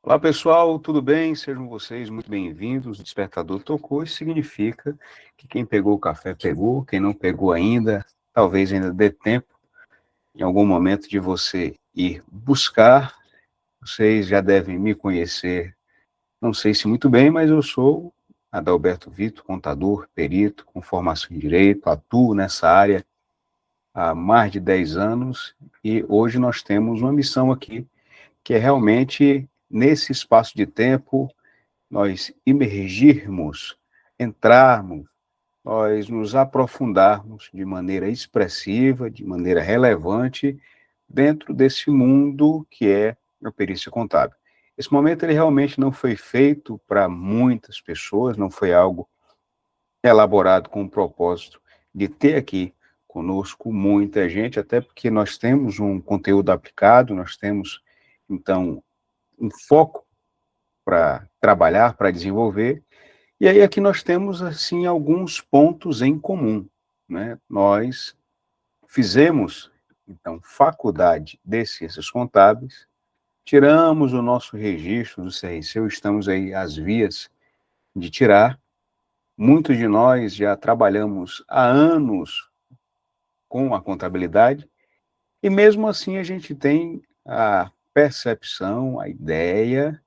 Olá pessoal, tudo bem? Sejam vocês muito bem-vindos. O despertador tocou, isso significa que quem pegou o café pegou, quem não pegou ainda, talvez ainda dê tempo em algum momento de você ir buscar. Vocês já devem me conhecer, não sei se muito bem, mas eu sou Adalberto Vitor, contador, perito, com formação em direito, atuo nessa área há mais de 10 anos e hoje nós temos uma missão aqui, que é realmente, nesse espaço de tempo, nós imergirmos, entrarmos, nós nos aprofundarmos de maneira expressiva, de maneira relevante, dentro desse mundo que é a perícia contábil. Esse momento ele realmente não foi feito para muitas pessoas, não foi algo elaborado com o propósito de ter aqui conosco muita gente, até porque nós temos um conteúdo aplicado, nós temos, então, um foco para trabalhar, para desenvolver. E aí aqui nós temos, assim, alguns pontos em comum, né? Nós fizemos, então, faculdade de Ciências Contábeis, tiramos o nosso registro do CRC, estamos aí às vias de tirar. Muitos de nós já trabalhamos há anos com a contabilidade, e mesmo assim a gente tem a percepção, a ideia,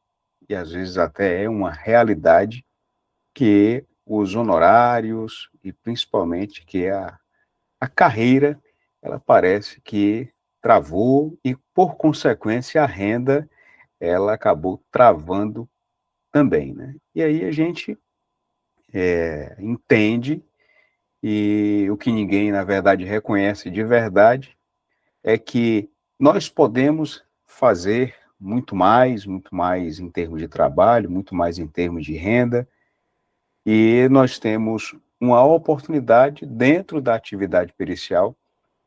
e às vezes até é uma realidade, que os honorários e principalmente que a carreira, ela parece que travou e, por consequência, a renda, ela acabou travando também, né? E aí a gente entende, e o que ninguém, na verdade, reconhece de verdade, é que nós podemos fazer muito mais em termos de trabalho, muito mais em termos de renda, e nós temos uma oportunidade dentro da atividade pericial,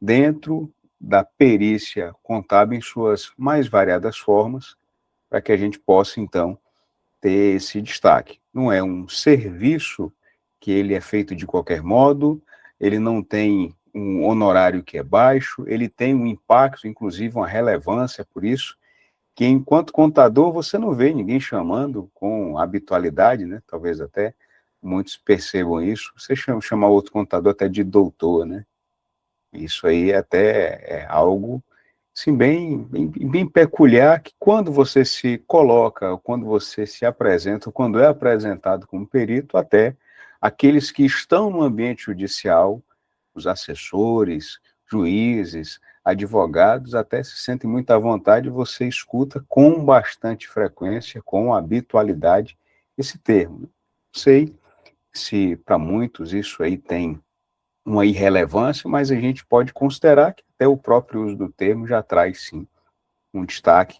dentro da perícia contábil em suas mais variadas formas, para que a gente possa, então, ter esse destaque. Não é um serviço que ele é feito de qualquer modo, ele não tem um honorário que é baixo, ele tem um impacto, inclusive uma relevância, por isso que, enquanto contador, você não vê ninguém chamando com habitualidade, né? Talvez até muitos percebam isso. Você chama outro contador até de doutor, né? Isso aí até é algo, assim, bem peculiar, que quando você se coloca, quando você se apresenta, quando é apresentado como perito, até aqueles que estão no ambiente judicial, os assessores, juízes, advogados, até se sentem muito à vontade, você escuta com bastante frequência, com habitualidade, esse termo. Não sei se para muitos isso aí tem uma irrelevância, mas a gente pode considerar que até o próprio uso do termo já traz, sim, um destaque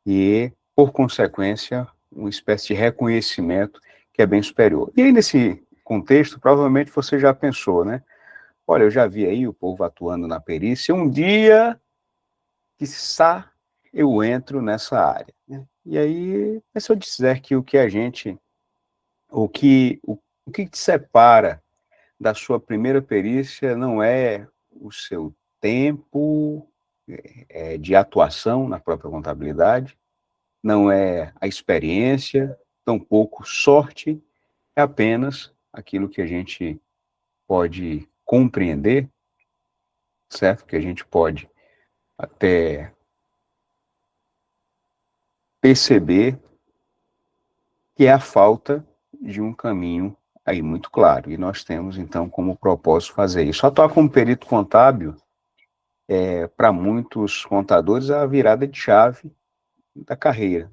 e, por consequência, uma espécie de reconhecimento que é bem superior. E aí, nesse contexto, provavelmente você já pensou, né? Olha, eu já vi aí o povo atuando na perícia, um dia, quiçá, eu entro nessa área, né? E aí, se eu disser que o que a gente, o que te separa da sua primeira perícia não é o seu tempo de atuação na própria contabilidade, não é a experiência, tampouco sorte, é apenas aquilo que a gente pode compreender, certo? Que a gente pode até perceber, que é a falta de um caminho aí muito claro. E nós temos, então, como propósito fazer isso. Atuar como perito contábil, para muitos contadores, é a virada de chave da carreira.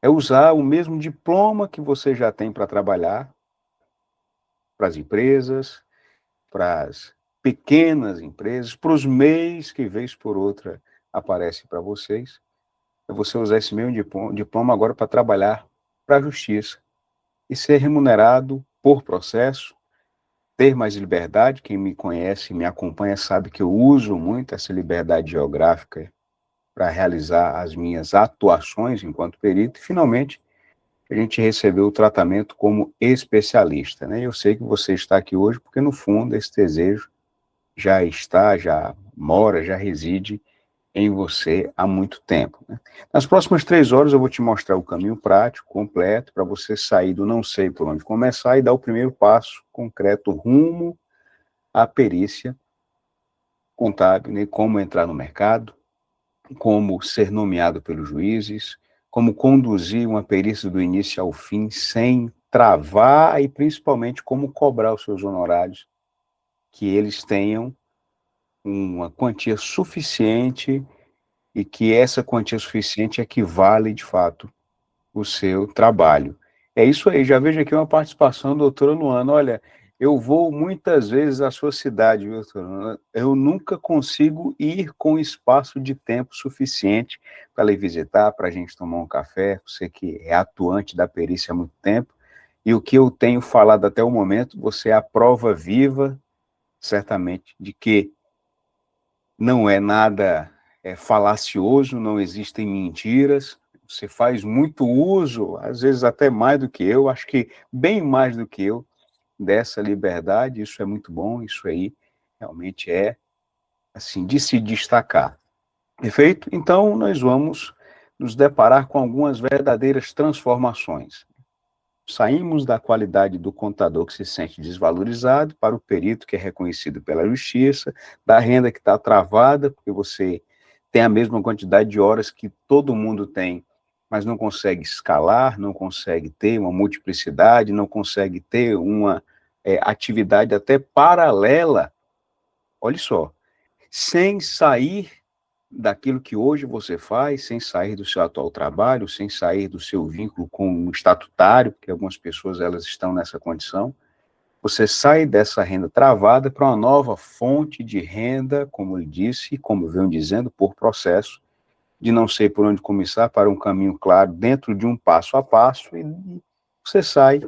É usar o mesmo diploma que você já tem para trabalhar, para as empresas, para as pequenas empresas, para os MEIs que, vez por outra, aparecem para vocês. É você usar esse mesmo diploma agora para trabalhar para a justiça e ser remunerado por processo, ter mais liberdade. Quem me conhece, me acompanha, sabe que eu uso muito essa liberdade geográfica para realizar as minhas atuações enquanto perito, e finalmente a gente recebeu o tratamento como especialista, né? Eu sei que você está aqui hoje porque, no fundo, esse desejo já está, já mora, já reside em você há muito tempo, né? Nas próximas 3 horas eu vou te mostrar o caminho prático, completo, para você sair do não sei por onde começar e dar o primeiro passo concreto rumo à perícia contábil, né? Como entrar no mercado, como ser nomeado pelos juízes, como conduzir uma perícia do início ao fim sem travar e principalmente como cobrar os seus honorários, que eles tenham uma quantia suficiente e que essa quantia suficiente equivale, de fato, o seu trabalho. É isso aí, já vejo aqui uma participação, doutora Luana. Olha, eu vou muitas vezes à sua cidade, viu, doutora Luana? Eu nunca consigo ir com espaço de tempo suficiente para lhe visitar, para a gente tomar um café, você que é atuante da perícia há muito tempo, e o que eu tenho falado até o momento, você é a prova viva, certamente, de que não é nada falacioso, não existem mentiras, você faz muito uso, às vezes até mais do que eu, acho que bem mais do que eu, dessa liberdade, isso é muito bom, isso aí realmente é, assim, de se destacar. Perfeito? Então, nós vamos nos deparar com algumas verdadeiras transformações. Saímos da qualidade do contador que se sente desvalorizado para o perito que é reconhecido pela justiça, da renda que está travada, porque você tem a mesma quantidade de horas que todo mundo tem, mas não consegue escalar, não consegue ter uma multiplicidade, não consegue ter uma atividade até paralela, olha só, sem sair daquilo que hoje você faz, sem sair do seu atual trabalho, sem sair do seu vínculo com o estatutário, porque algumas pessoas elas estão nessa condição, você sai dessa renda travada para uma nova fonte de renda, como eu disse, como eu venho dizendo, por processo, de não sei por onde começar, para um caminho claro, dentro de um passo a passo, e você sai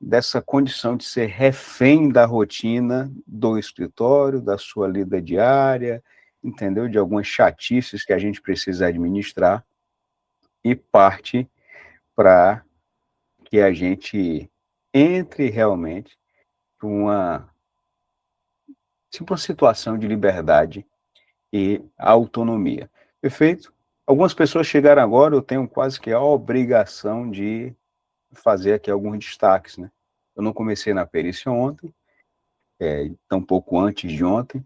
dessa condição de ser refém da rotina do escritório, da sua lida diária, entendeu? De algumas chatices que a gente precisa administrar e parte para que a gente entre realmente para uma situação de liberdade e autonomia. Perfeito? Algumas pessoas chegaram agora, eu tenho quase que a obrigação de fazer aqui alguns destaques, né? Eu não comecei na perícia ontem, tão pouco antes de ontem,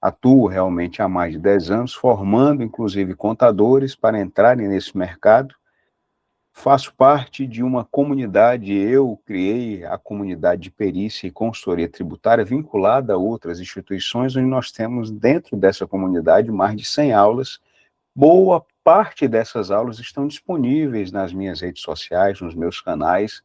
atuo realmente há mais de 10 anos, formando inclusive contadores para entrarem nesse mercado. Faço parte de uma comunidade, eu criei a comunidade de perícia e consultoria tributária vinculada a outras instituições, onde nós temos dentro dessa comunidade mais de 100 aulas. Boa parte dessas aulas estão disponíveis nas minhas redes sociais, nos meus canais.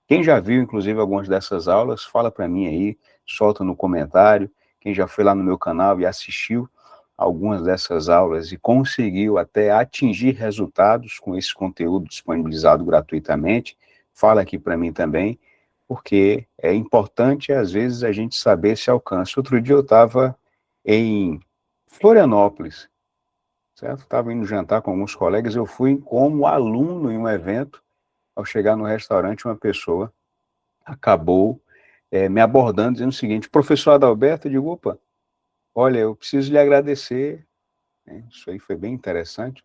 Quem já viu, inclusive, algumas dessas aulas, fala para mim aí, solta no comentário. Quem já foi lá no meu canal e assistiu algumas dessas aulas e conseguiu até atingir resultados com esse conteúdo disponibilizado gratuitamente, fala aqui para mim também, porque é importante, às vezes, a gente saber esse alcance. Outro dia eu estava em Florianópolis, certo? Estava indo jantar com alguns colegas, eu fui como aluno em um evento. Ao chegar no restaurante, uma pessoa acabou me abordando, dizendo o seguinte: professor Adalberto, eu digo, opa, olha, eu preciso lhe agradecer, né? Isso aí foi bem interessante.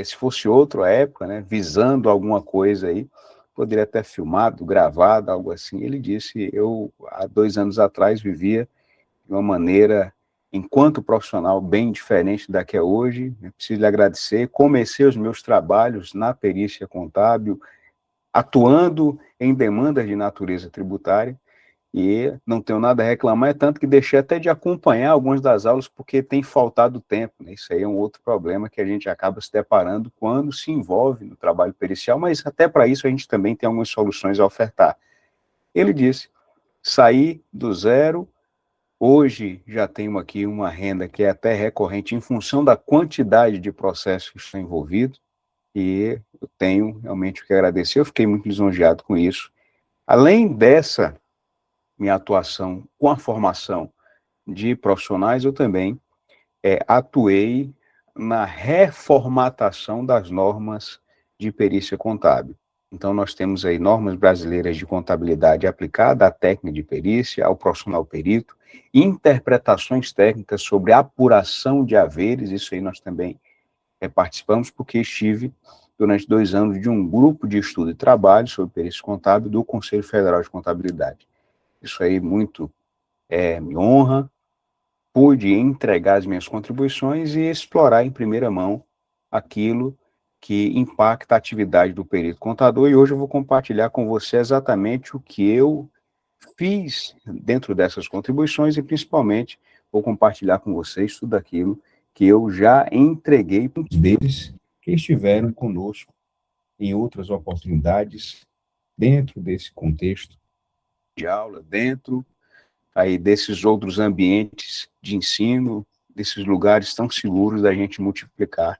Se fosse outra época, né, visando alguma coisa aí, poderia ter filmado, gravado, algo assim. Ele disse, eu, há 2 anos atrás, vivia de uma maneira, enquanto profissional, bem diferente da que é hoje. Eu preciso lhe agradecer. Comecei os meus trabalhos na perícia contábil, atuando em demandas de natureza tributária, e não tenho nada a reclamar, é tanto que deixei até de acompanhar algumas das aulas porque tem faltado tempo, né? Isso aí é um outro problema que a gente acaba se deparando quando se envolve no trabalho pericial, mas até para isso a gente também tem algumas soluções a ofertar. Ele disse, saí do zero, hoje já tenho aqui uma renda que é até recorrente em função da quantidade de processos que estão envolvidos, e eu tenho realmente o que agradecer, eu fiquei muito lisonjeado com isso. Além dessa minha atuação com a formação de profissionais, eu também atuei na reformatação das normas de perícia contábil. Então, nós temos aí normas brasileiras de contabilidade aplicada à técnica de perícia, ao profissional perito, interpretações técnicas sobre apuração de haveres, isso aí nós também participamos, porque estive durante 2 anos de um grupo de estudo e trabalho sobre perícia contábil do Conselho Federal de Contabilidade. Isso aí muito me honra, pude entregar as minhas contribuições e explorar em primeira mão aquilo que impacta a atividade do perito contador, e hoje eu vou compartilhar com você exatamente o que eu fiz dentro dessas contribuições e, principalmente, vou compartilhar com vocês tudo aquilo que eu já entreguei para os deles que estiveram conosco em outras oportunidades, dentro desse contexto de aula, dentro aí desses outros ambientes de ensino, desses lugares tão seguros da gente multiplicar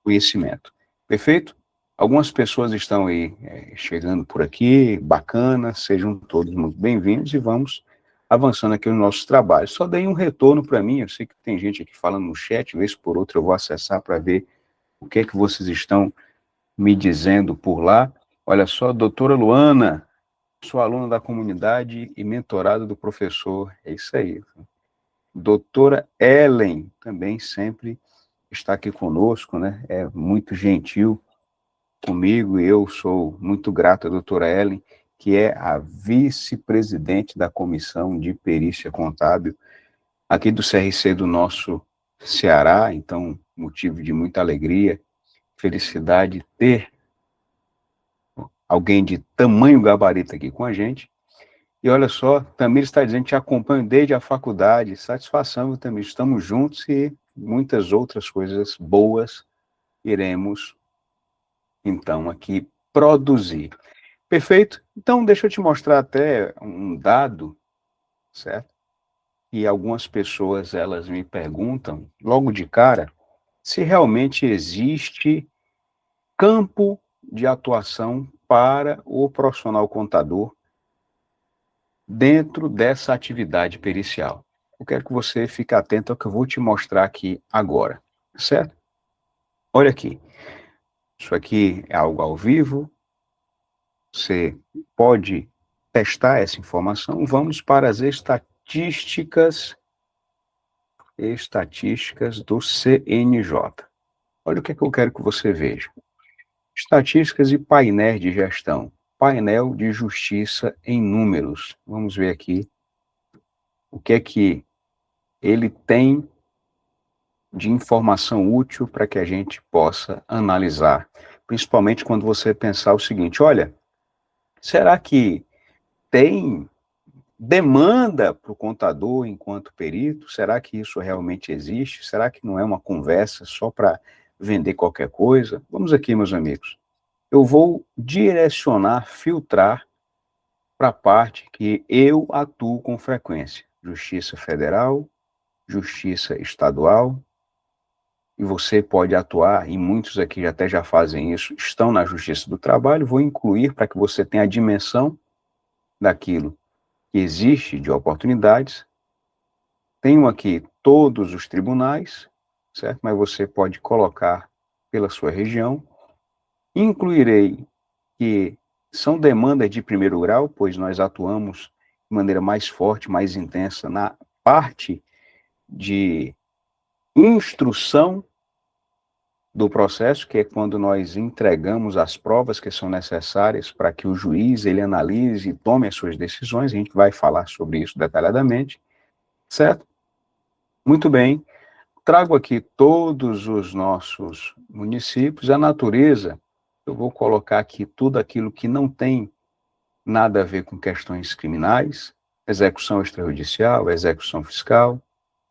conhecimento. Perfeito? Algumas pessoas estão aí chegando por aqui, bacana, sejam todos muito bem-vindos e vamos avançando aqui nos nossos trabalhos. Só dei um retorno para mim, eu sei que tem gente aqui falando no chat, vez por outra eu vou acessar para ver o que é que vocês estão me dizendo por lá. Olha só, doutora Luana, sou aluna da comunidade e mentorada do professor, é isso aí. Doutora Ellen, também sempre está aqui conosco, né? É muito gentil comigo, e eu sou muito grato à doutora Ellen, que é a vice-presidente da Comissão de Perícia Contábil, aqui do CRC do nosso Ceará, então, motivo de muita alegria, felicidade ter alguém de tamanho gabarito aqui com a gente. E olha só, Tamir está dizendo que te acompanho desde a faculdade, satisfação, Tamir, estamos juntos e muitas outras coisas boas iremos, então, aqui produzir. Perfeito? Então, deixa eu te mostrar até um dado, certo? E algumas pessoas, elas me perguntam, logo de cara, se realmente existe campo de atuação para o profissional contador dentro dessa atividade pericial. Eu quero que você fique atento ao que eu vou te mostrar aqui agora, certo? Olha aqui, isso aqui é algo ao vivo, você pode testar essa informação. Vamos para as estatísticas do CNJ. Olha o que é que eu quero que você veja. Estatísticas e painéis de gestão. Painel de justiça em números. Vamos ver aqui o que é que ele tem de informação útil para que a gente possa analisar. Principalmente quando você pensar o seguinte, olha, será que tem demanda para o contador enquanto perito? Será que isso realmente existe? Será que não é uma conversa só para vender qualquer coisa? Vamos aqui, meus amigos. Eu vou direcionar, filtrar para a parte que eu atuo com frequência. Justiça Federal, Justiça Estadual, e você pode atuar, e muitos aqui até já fazem isso, estão na Justiça do Trabalho, vou incluir para que você tenha a dimensão daquilo que existe de oportunidades. Tenho aqui todos os tribunais, certo? Mas você pode colocar pela sua região. Incluirei que são demandas de primeiro grau, pois nós atuamos de maneira mais forte, mais intensa na parte de instrução do processo, que é quando nós entregamos as provas que são necessárias para que o juiz ele analise e tome as suas decisões. A gente vai falar sobre isso detalhadamente, certo? Muito bem. Trago aqui todos os nossos municípios, a natureza, eu vou colocar aqui tudo aquilo que não tem nada a ver com questões criminais, execução extrajudicial, execução fiscal,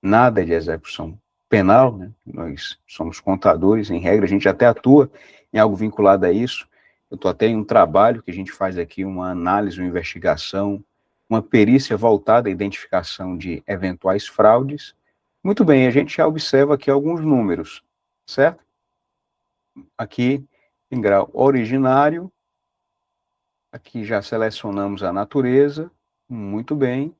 nada de execução penal, né? Nós somos contadores, em regra, a gente até atua em algo vinculado a isso. Eu estou até em um trabalho que a gente faz aqui, uma análise, uma investigação, uma perícia voltada à identificação de eventuais fraudes. Muito bem, a gente já observa aqui alguns números, certo? Aqui, em grau originário, aqui já selecionamos a natureza, muito bem.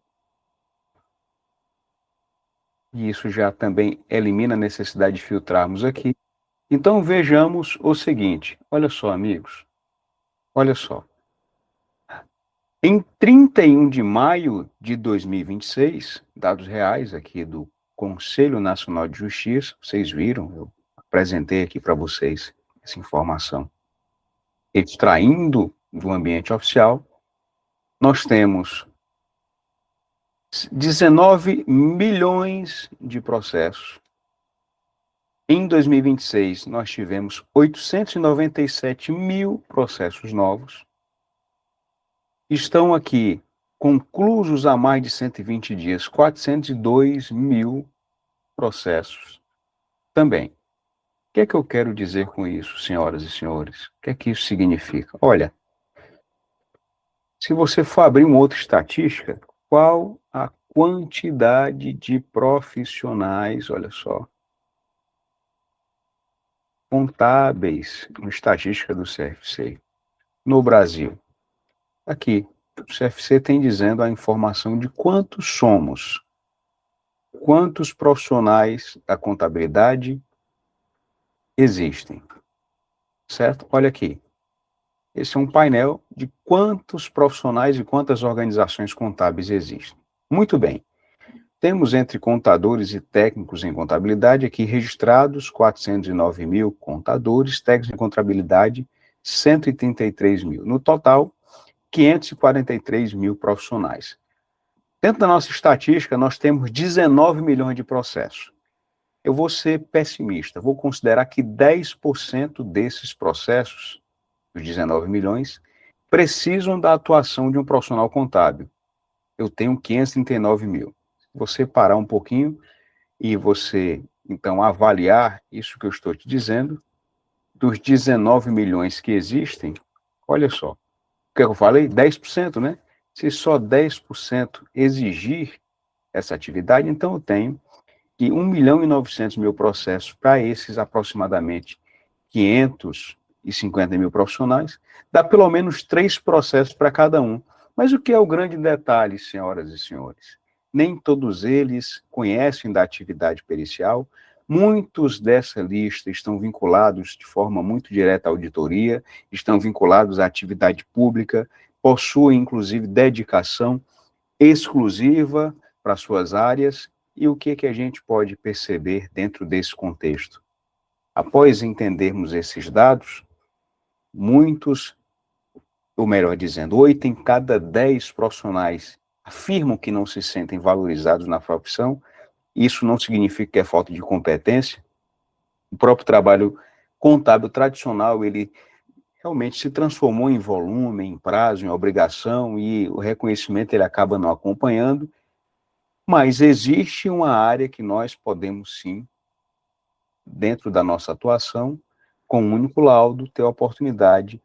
E isso já também elimina a necessidade de filtrarmos aqui. Então, vejamos o seguinte, olha só, amigos, Olha só. Em 31 de maio de 2026, dados reais aqui do Conselho Nacional de Justiça, vocês viram, eu apresentei aqui para vocês essa informação. Extraindo do ambiente oficial, nós temos 19 milhões de processos. Em 2026, nós tivemos 897 mil processos novos. Estão aqui, conclusos há mais de 120 dias, 402 mil processos também. O que é que eu quero dizer com isso, senhoras e senhores? O que é que isso significa? Olha, se você for abrir uma outra estatística, qual a quantidade de profissionais, olha só, contábeis, uma estatística do CFC, no Brasil? Aqui, o CFC tem dizendo a informação de quantos somos, quantos profissionais da contabilidade existem, certo? Olha aqui, esse é um painel de quantos profissionais e quantas organizações contábeis existem. Muito bem, temos entre contadores e técnicos em contabilidade aqui registrados 409 mil contadores, técnicos em contabilidade 133 mil. No total, 543 mil profissionais. Dentro da nossa estatística, nós temos 19 milhões de processos. Eu vou ser pessimista, vou considerar que 10% desses processos, os 19 milhões, precisam da atuação de um profissional contábil. Eu tenho 539 mil. Se você parar um pouquinho e você, então, avaliar isso que eu estou te dizendo, dos 19 milhões que existem, olha só, o que eu falei? 10%, né? Se só 10% exigir essa atividade, então eu tenho que 1 milhão e 900 mil processos para esses aproximadamente 550 mil profissionais, dá pelo menos 3 processos para cada um. Mas o que é o grande detalhe, senhoras e senhores? Nem todos eles conhecem da atividade pericial, muitos dessa lista estão vinculados de forma muito direta à auditoria, estão vinculados à atividade pública, possuem, inclusive, dedicação exclusiva para suas áreas. E o que a gente pode perceber dentro desse contexto? Após entendermos esses dados, muitos, ou melhor dizendo, 8 em cada 10 profissionais afirmam que não se sentem valorizados na profissão. Isso não significa que é falta de competência. O próprio trabalho contábil tradicional, ele realmente se transformou em volume, em prazo, em obrigação, e o reconhecimento ele acaba não acompanhando. Mas existe uma área que nós podemos sim, dentro da nossa atuação, com um único laudo, ter a oportunidade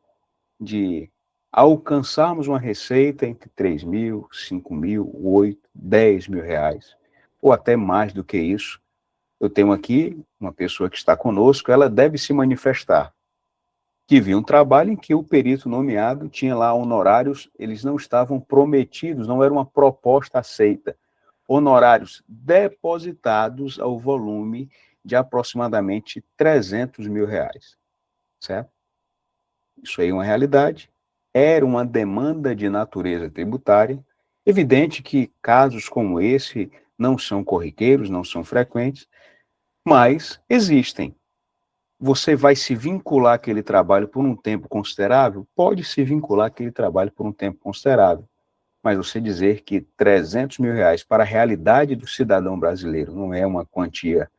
de alcançarmos uma receita entre 3 mil, 5 mil, 8, 10 mil reais, ou até mais do que isso. Eu tenho aqui uma pessoa que está conosco, ela deve se manifestar, que viu um trabalho em que o perito nomeado tinha lá honorários, eles não estavam prometidos, não era uma proposta aceita, honorários depositados ao volume de aproximadamente 300 mil reais, certo? Isso aí é uma realidade, era uma demanda de natureza tributária. Evidente que casos como esse não são corriqueiros, não são frequentes, mas existem. Você vai se vincular àquele trabalho por um tempo considerável? Pode se vincular àquele trabalho por um tempo considerável, mas você dizer que 300 mil reais para a realidade do cidadão brasileiro não é uma quantia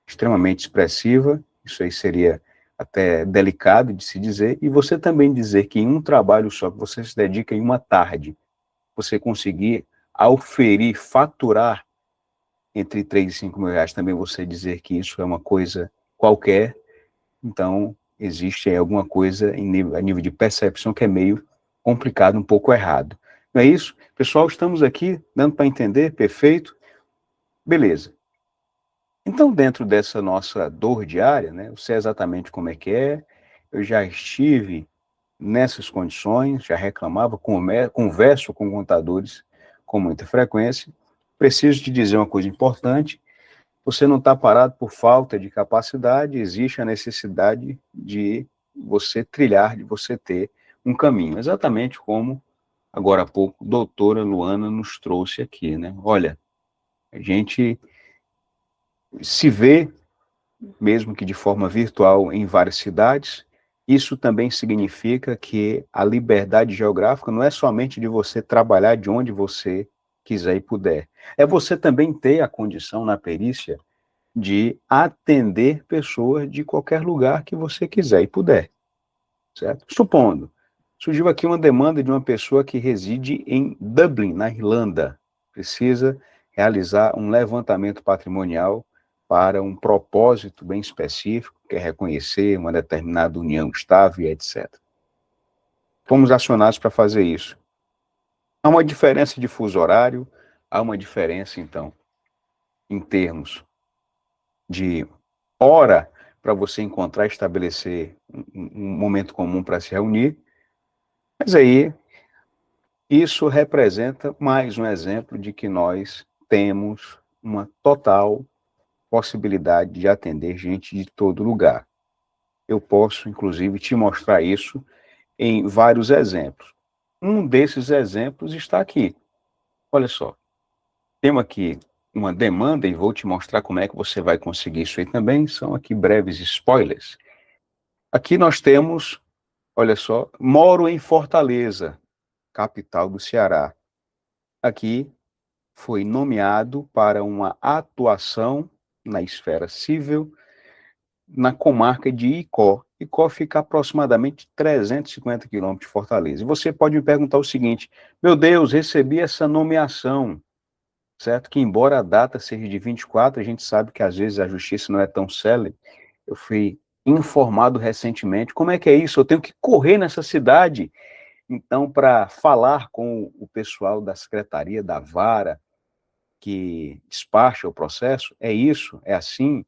extremamente expressiva, isso aí seria até delicado de se dizer, e você também dizer que em um trabalho só, que você se dedica em uma tarde, você conseguir auferir, faturar entre 3 e 5 mil reais, também você dizer que isso é uma coisa qualquer, então existe aí alguma coisa a nível de percepção que é meio complicado, um pouco errado. Não é isso? Pessoal, estamos aqui dando para entender, perfeito? Beleza. Então, dentro dessa nossa dor diária, né, eu sei exatamente como é que é, eu já estive nessas condições, já reclamava, converso com contadores com muita frequência. Preciso te dizer uma coisa importante, você não está parado por falta de capacidade, existe a necessidade de você trilhar, de você ter um caminho, exatamente como, agora há pouco, a doutora Luana nos trouxe aqui, né? Olha, a gente se vê, mesmo que de forma virtual, em várias cidades. Isso também significa que a liberdade geográfica não é somente de você trabalhar de onde você quiser e puder. É você também ter a condição na perícia de atender pessoas de qualquer lugar que você quiser e puder, certo? Supondo, surgiu aqui uma demanda de uma pessoa que reside em Dublin, na Irlanda, precisa realizar um levantamento patrimonial para um propósito bem específico, que é reconhecer uma determinada união estável, etc. Fomos acionados para fazer isso. Há uma diferença de fuso horário, há uma diferença, então, em termos de hora para você encontrar e estabelecer um momento comum para se reunir, mas aí isso representa mais um exemplo de que nós temos uma total possibilidade de atender gente de todo lugar. Eu posso, inclusive, te mostrar isso em vários exemplos. Um desses exemplos está aqui. Olha só, temos aqui uma demanda e vou te mostrar como é que você vai conseguir isso aí também. São aqui breves spoilers. Aqui nós temos, olha só, moro em Fortaleza, capital do Ceará. Aqui foi nomeado para uma atuação na esfera civil na comarca de Icó. Icó fica aproximadamente 350 quilômetros de Fortaleza. E você pode me perguntar o seguinte: meu Deus, recebi essa nomeação, certo? Que embora a data seja de 24, a gente sabe que às vezes a justiça não é tão célere. Eu fui informado recentemente. Como é que é isso? Eu tenho que correr nessa cidade. Então, para falar com o pessoal da secretaria da vara, que despacha o processo, é isso, é assim,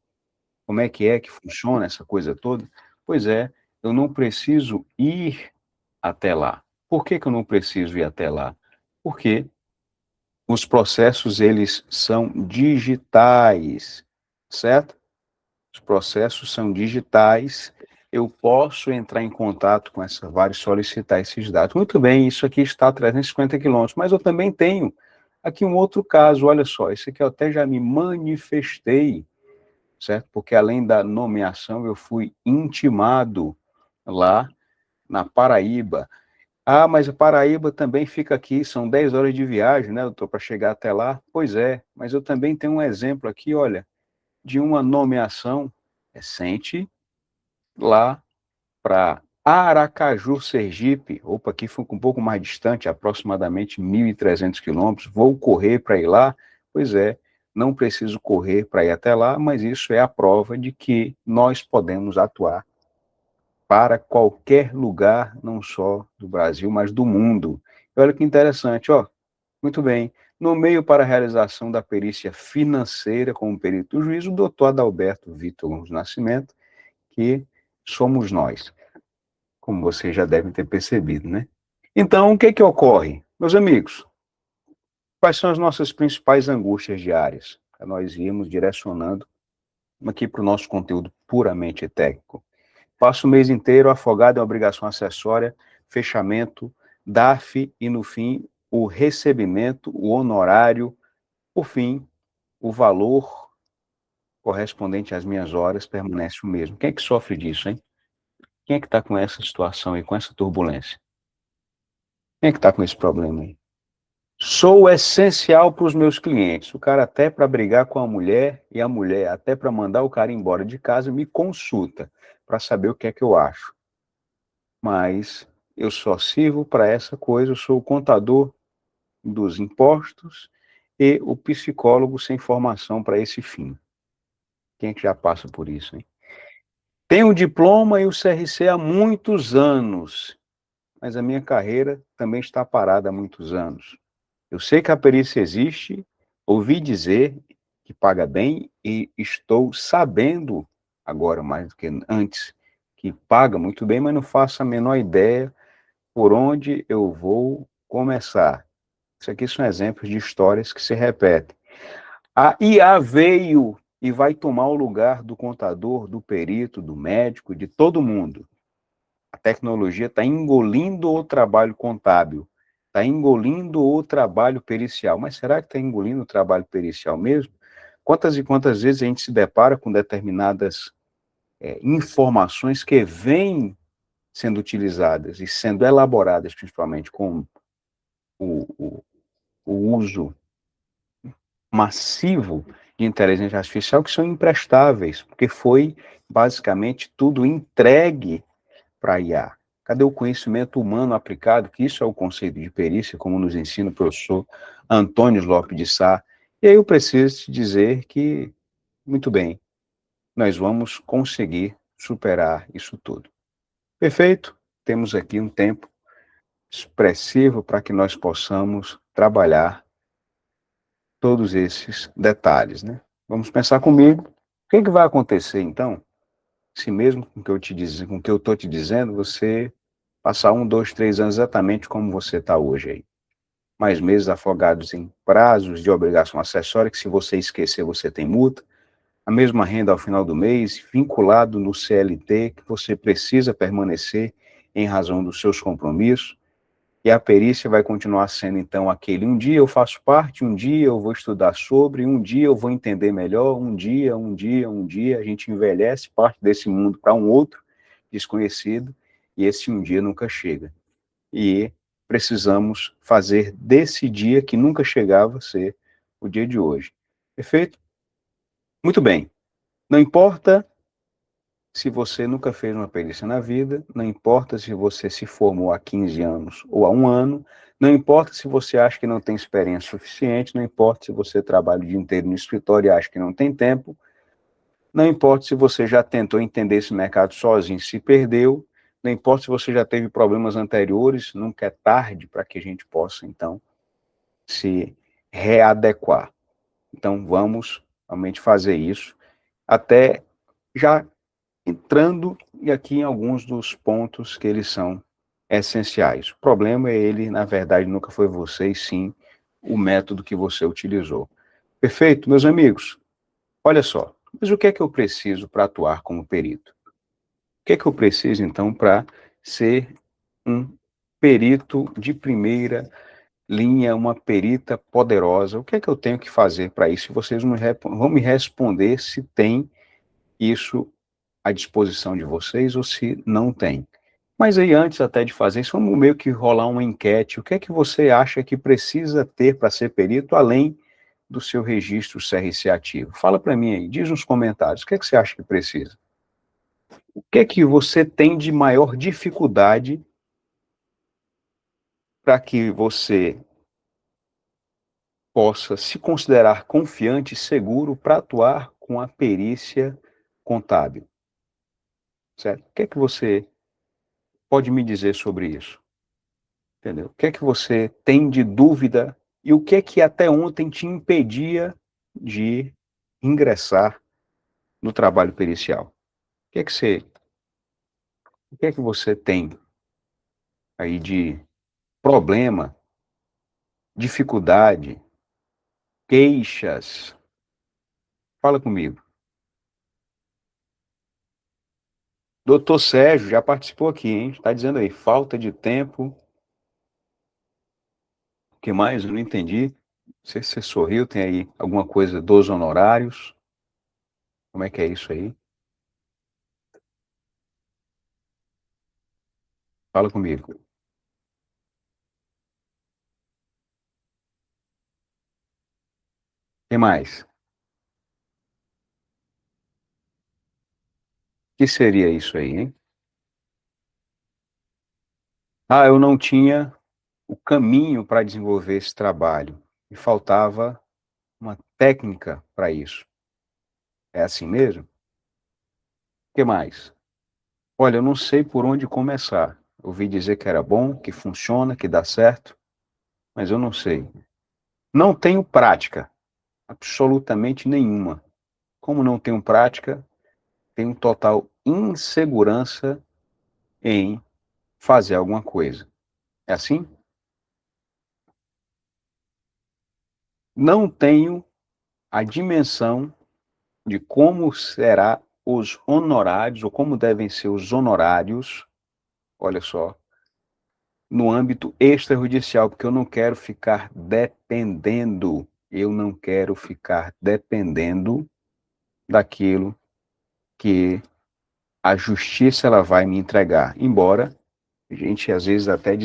como é que funciona essa coisa toda? Pois é, eu não preciso ir até lá. Por que que eu não preciso ir até lá? Porque os processos, eles são digitais, certo? Os processos são digitais, eu posso entrar em contato com essa vara e solicitar esses dados. Muito bem, isso aqui está a 350 quilômetros, mas eu também tenho aqui um outro caso, olha só, esse aqui eu até já me manifestei, certo? Porque além da nomeação, eu fui intimado lá na Paraíba. Ah, mas a Paraíba também fica aqui, são 10 horas de viagem, né, doutor, para chegar até lá? Pois é, mas eu também tenho um exemplo aqui, olha, de uma nomeação recente lá para Aracaju, Sergipe. Opa, aqui fica um pouco mais distante, aproximadamente 1.300 quilômetros. Vou correr para ir lá? Pois é, não preciso correr para ir até lá, mas isso é a prova de que nós podemos atuar para qualquer lugar, não só do Brasil, mas do mundo. E olha que interessante, ó. Muito bem. No meio para a realização da perícia financeira como perito do juiz, o doutor Adalberto Vitor Gomes Nascimento, que somos nós, como vocês já devem ter percebido, né? Então, o que que ocorre? Meus amigos, quais são as nossas principais angústias diárias? Nós irmos direcionando aqui para o nosso conteúdo puramente técnico. Passo o mês inteiro afogado em obrigação acessória, fechamento, DARF e, no fim, o recebimento, o honorário, por fim, o valor correspondente às minhas horas permanece o mesmo. Quem é que sofre disso, hein? Quem é que está com essa situação aí, com essa turbulência? Quem é que está com esse problema aí? Sou essencial para os meus clientes. O cara até para brigar com a mulher e a mulher até para mandar o cara embora de casa me consulta para saber o que é que eu acho. Mas eu só sirvo para essa coisa, eu sou o contador dos impostos e o psicólogo sem formação para esse fim. Quem é que já passa por isso, hein? Tenho o diploma e o CRC há muitos anos, mas a minha carreira também está parada há muitos anos. Eu sei que a perícia existe, ouvi dizer que paga bem e estou sabendo, agora mais do que antes, que paga muito bem, mas não faço a menor ideia por onde eu vou começar. Isso aqui são exemplos de histórias que se repetem. A IA veio e vai tomar o lugar do contador, do perito, do médico, de todo mundo. A tecnologia está engolindo o trabalho contábil, está engolindo o trabalho pericial. Mas será que está engolindo o trabalho pericial mesmo? Quantas e quantas vezes a gente se depara com determinadas informações que vêm sendo utilizadas e sendo elaboradas, principalmente com o, o, o uso massivo de inteligência artificial, que são imprestáveis, porque foi basicamente tudo entregue para a IA. Cadê o conhecimento humano aplicado? Que isso é o conceito de perícia, como nos ensina o professor Antônio Lopes de Sá. E aí eu preciso te dizer que, muito bem, nós vamos conseguir superar isso tudo. Perfeito? Temos aqui um tempo expressivo para que nós possamos trabalhar todos esses detalhes, né? Vamos pensar comigo, o que vai acontecer então, se mesmo com o que eu te diz, com o que eu estou te dizendo, você passar 1, 2, 3 anos exatamente como você está hoje aí. Mais meses afogados em prazos de obrigação acessória, que se você esquecer, você tem multa. A mesma renda ao final do mês, vinculado no CLT, que você precisa permanecer em razão dos seus compromissos. E a perícia vai continuar sendo, então, aquele, um dia eu faço parte, um dia eu vou estudar sobre, um dia eu vou entender melhor, um dia, a gente envelhece, parte desse mundo para um outro desconhecido, e esse um dia nunca chega. E precisamos fazer desse dia que nunca chegava a ser o dia de hoje. Perfeito? Muito bem. Não importa se você nunca fez uma perícia na vida, não importa se você se formou há 15 anos ou há 1 ano, não importa se você acha que não tem experiência suficiente, não importa se você trabalha o dia inteiro no escritório e acha que não tem tempo, não importa se você já tentou entender esse mercado sozinho e se perdeu, não importa se você já teve problemas anteriores, nunca é tarde para que a gente possa, então, se readequar. Então, vamos realmente fazer isso, até já entrando aqui em alguns dos pontos que eles são essenciais. O problema é ele, na verdade, nunca foi você, e sim o método que você utilizou. Perfeito, meus amigos? Olha só, mas o que é que eu preciso para atuar como perito? O que é que eu preciso, então, para ser um perito de primeira linha, uma perita poderosa? O que é que eu tenho que fazer para isso? Vocês vão me responder se tem isso à disposição de vocês ou se não tem. Mas aí, antes até de fazer isso, vamos meio que rolar uma enquete. O que é que você acha que precisa ter para ser perito, além do seu registro CRC ativo? Fala para mim aí, diz nos comentários, o que é que você acha que precisa? O que é que você tem de maior dificuldade para que você possa se considerar confiante e seguro para atuar com a perícia contábil? Certo? O que é que você pode me dizer sobre isso? Entendeu? O que é que você tem de dúvida e o que é que até ontem te impedia de ingressar no trabalho pericial? O que é que você tem aí de problema, dificuldade, queixas? Fala comigo. Doutor Sérgio já participou aqui, hein? Está dizendo aí, falta de tempo. O que mais? Eu não entendi. Não sei se você sorriu, tem aí alguma coisa dos honorários. Como é que é isso aí? Fala comigo. O que mais? O que seria isso aí, hein? Ah, eu não tinha o caminho para desenvolver esse trabalho. Me faltava uma técnica para isso. É assim mesmo? O que mais? Olha, eu não sei por onde começar. Ouvi dizer que era bom, que funciona, que dá certo, mas eu não sei. Não tenho prática, absolutamente nenhuma. Como não tenho prática, tenho total insegurança em fazer alguma coisa. É assim? Não tenho a dimensão de como será os honorários, ou como devem ser os honorários olha só, no âmbito extrajudicial, porque eu não quero ficar dependendo, daquilo que a justiça ela vai me entregar, embora a gente às vezes até